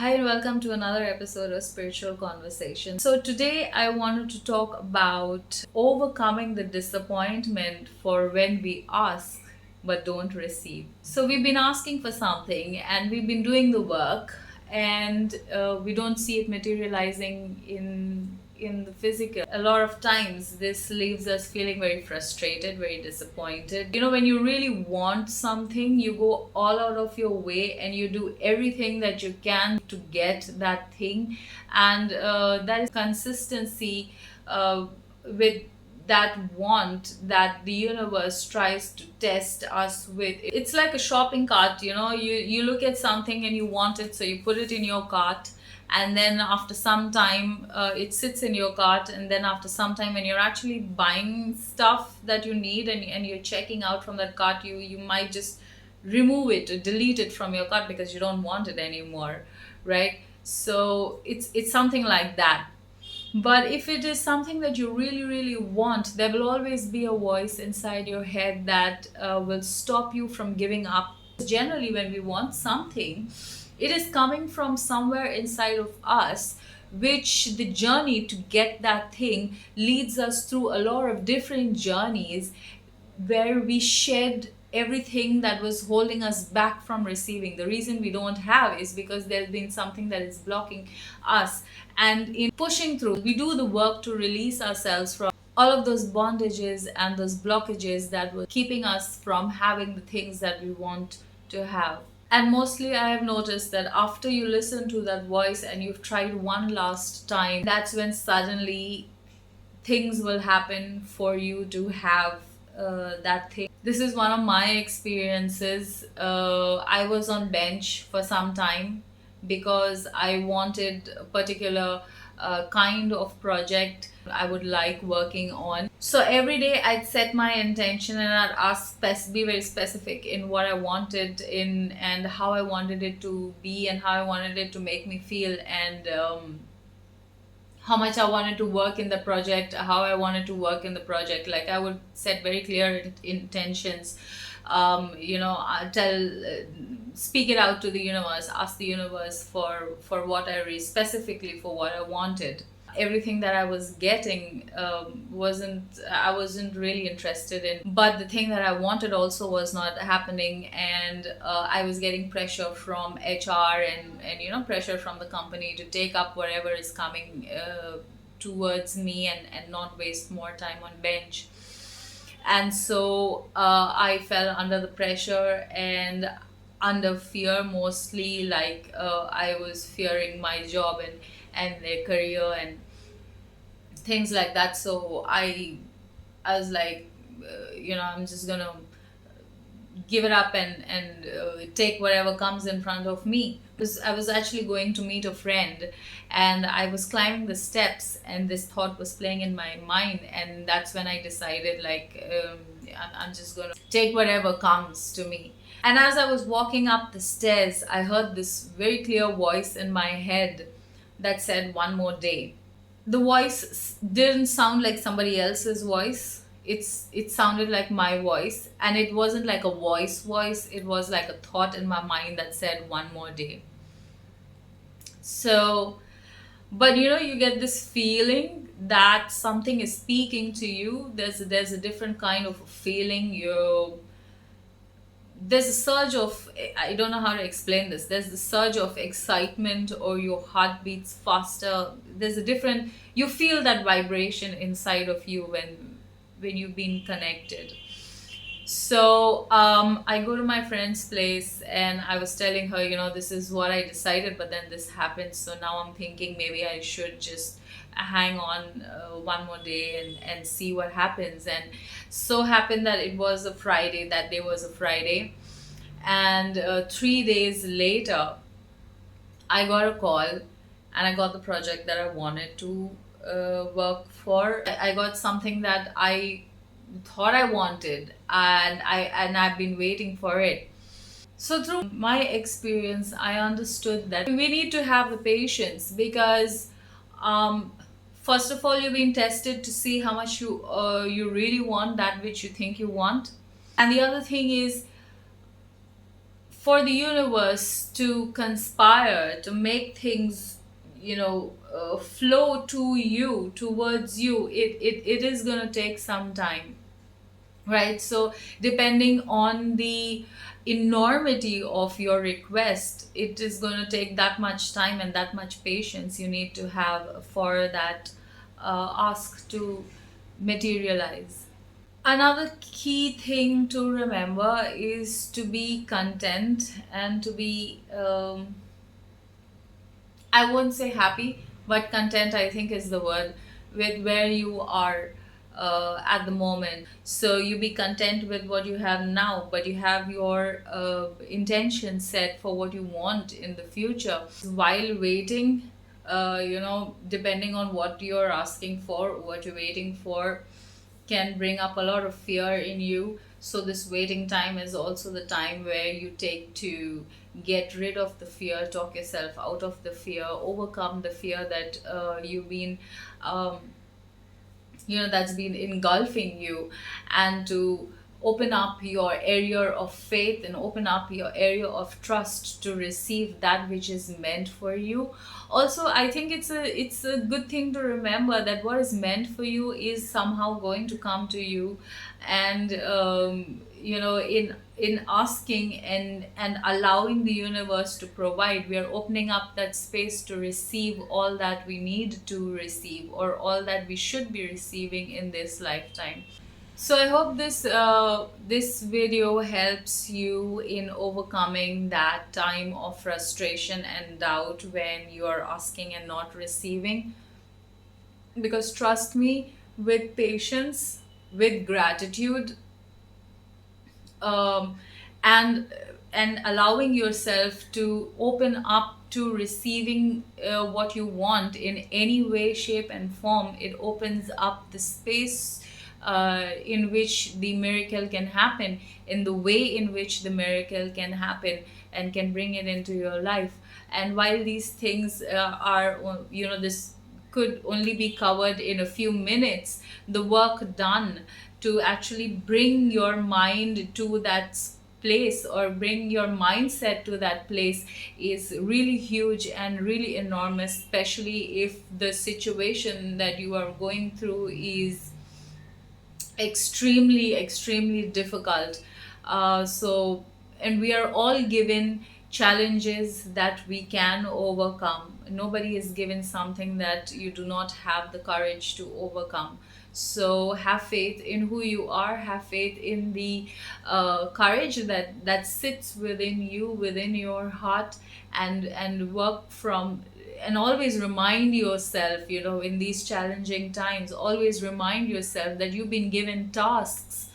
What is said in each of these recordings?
Hi, and welcome to another episode of Spiritual Conversation. So, today I wanted to talk about overcoming the disappointment for when we ask but don't receive. So, we've been asking for something and we've been doing the work, and we don't see it materializing in the physical. A lot of times this leaves us feeling very frustrated, very disappointed. When you really want something, you go all out of your way and you do everything that you can to get that thing, and that is consistency with that want that the universe tries to test us with. It's like a shopping cart. You look at something and you want it, so you put it in your cart, and then after some time it sits in your cart, and then after some time when you're actually buying stuff that you need, and you're checking out from that cart, you might just remove it or delete it from your cart because you don't want it anymore, right? So it's something like that. But if it is something that you really, really want, there will always be a voice inside your head that will stop you from giving up. Generally, when we want something, it is coming from somewhere inside of us, which the journey to get that thing leads us through a lot of different journeys where we shed everything that was holding us back from receiving. The reason we don't have is because there's been something that is blocking us. And in pushing through, we do the work to release ourselves from all of those bondages and those blockages that were keeping us from having the things that we want to have. And mostly, I have noticed that after you listen to that voice and you've tried one last time, that's when suddenly things will happen for you to have that thing. This is one of my experiences. I was on bench for some time because I wanted a particular kind of project I would like working on. So every day I'd set my intention and I'd be very specific in what I wanted in and how I wanted it to be and how I wanted it to make me feel, and how much I wanted to work in the project, how I wanted to work in the project. Like, I would set very clear intentions. I speak it out to the universe, ask the universe for what specifically for what I wanted. Everything that I was getting I wasn't really interested in, but the thing that I wanted also was not happening, and I was getting pressure from HR, and pressure from the company to take up whatever is coming towards me, and not waste more time on bench. And so I fell under the pressure and under fear, mostly. Like, I was fearing my job and their career and things like that. So I was like, I'm just gonna give it up and take whatever comes in front of me. Because I was actually going to meet a friend, and I was climbing the steps, and this thought was playing in my mind, and that's when I decided, like, I'm just gonna take whatever comes to me. And as I was walking up the stairs, I heard this very clear voice in my head that said, "One more day." The voice didn't sound like somebody else's voice. It sounded like my voice, and it wasn't like a voice. It was like a thought in my mind that said, "One more day." So, but you get this feeling that something is speaking to you. There's a different kind of feeling. There's a surge of, I don't know how to explain this, there's the surge of excitement, or your heart beats faster. There's a different, you feel that vibration inside of you when you've been connected. So I go to my friend's place, and I was telling her, this is what I decided, but then this happened. So now I'm thinking maybe I should just hang on one more day and see what happens. And so happened that it was a Friday. That day was a Friday. And 3 days later, I got a call, and I got the project that I wanted to work for. I got something that I thought I wanted, and I've been waiting for it. So through my experience, I understood that we need to have the patience, because um, first of all, you're being tested to see how much you really want that which you think you want. And the other thing is, for the universe to conspire to make things, flow to you, towards you, it is going to take some time, right? So depending on the enormity of your request, it is going to take that much time and that much patience you need to have for that ask to materialize. Another key thing to remember is to be content and to be, I won't say happy, but content, I think, is the word, with where you are at the moment. So you be content with what you have now, but you have your intention set for what you want in the future. While waiting, depending on what you're asking for, what you're waiting for, can bring up a lot of fear in you. So, this waiting time is also the time where you take to get rid of the fear, talk yourself out of the fear, overcome the fear that you've been, um, that's been engulfing you, and to open up your area of faith and open up your area of trust to receive that which is meant for you. Also, I think it's a good thing to remember that what is meant for you is somehow going to come to you. And in asking and allowing the universe to provide, we are opening up that space to receive all that we need to receive, or all that we should be receiving in this lifetime. So I hope this video helps you in overcoming that time of frustration and doubt when you are asking and not receiving. Because trust me, with patience, with gratitude, um, and allowing yourself to open up to receiving what you want in any way, shape and form, it opens up the space in which the miracle can happen, in the way in which the miracle can happen, and can bring it into your life. And while these things this could only be covered in a few minutes, the work done to actually bring your mind to that place, or bring your mindset to that place, is really huge and really enormous, especially if the situation that you are going through is extremely difficult. And we are all given challenges that we can overcome. Nobody is given something that you do not have the courage to overcome. So have faith in who you are, have faith in the courage that sits within you, within your heart, and work from, and always remind yourself, in these challenging times, always remind yourself that you've been given tasks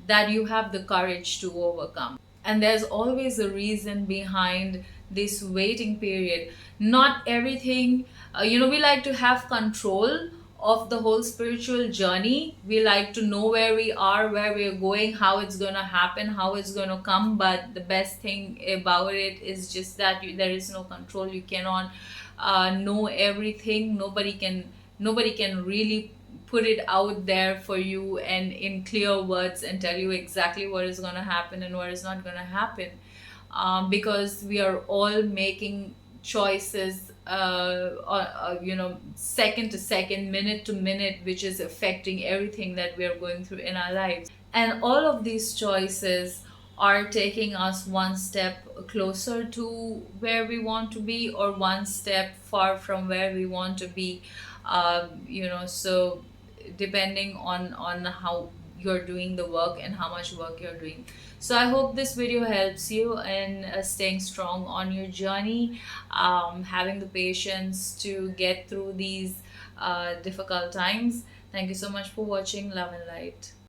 that you have the courage to overcome. And there's always a reason behind this waiting period. Not everything, we like to have control of the whole spiritual journey. We like to know where we are, where we're going, how it's going to happen, how it's going to come. But the best thing about it is just that there is no control. You cannot know everything. Nobody can really put it out there for you and in clear words and tell you exactly what is going to happen and what is not going to happen, because we are all making choices, second to second, minute to minute, which is affecting everything that we are going through in our lives. And all of these choices are taking us one step closer to where we want to be, or one step far from where we want to be. So depending on how you're doing the work and how much work you're doing. So I hope this video helps you in staying strong on your journey, having the patience to get through these difficult times. Thank you so much for watching. Love and light.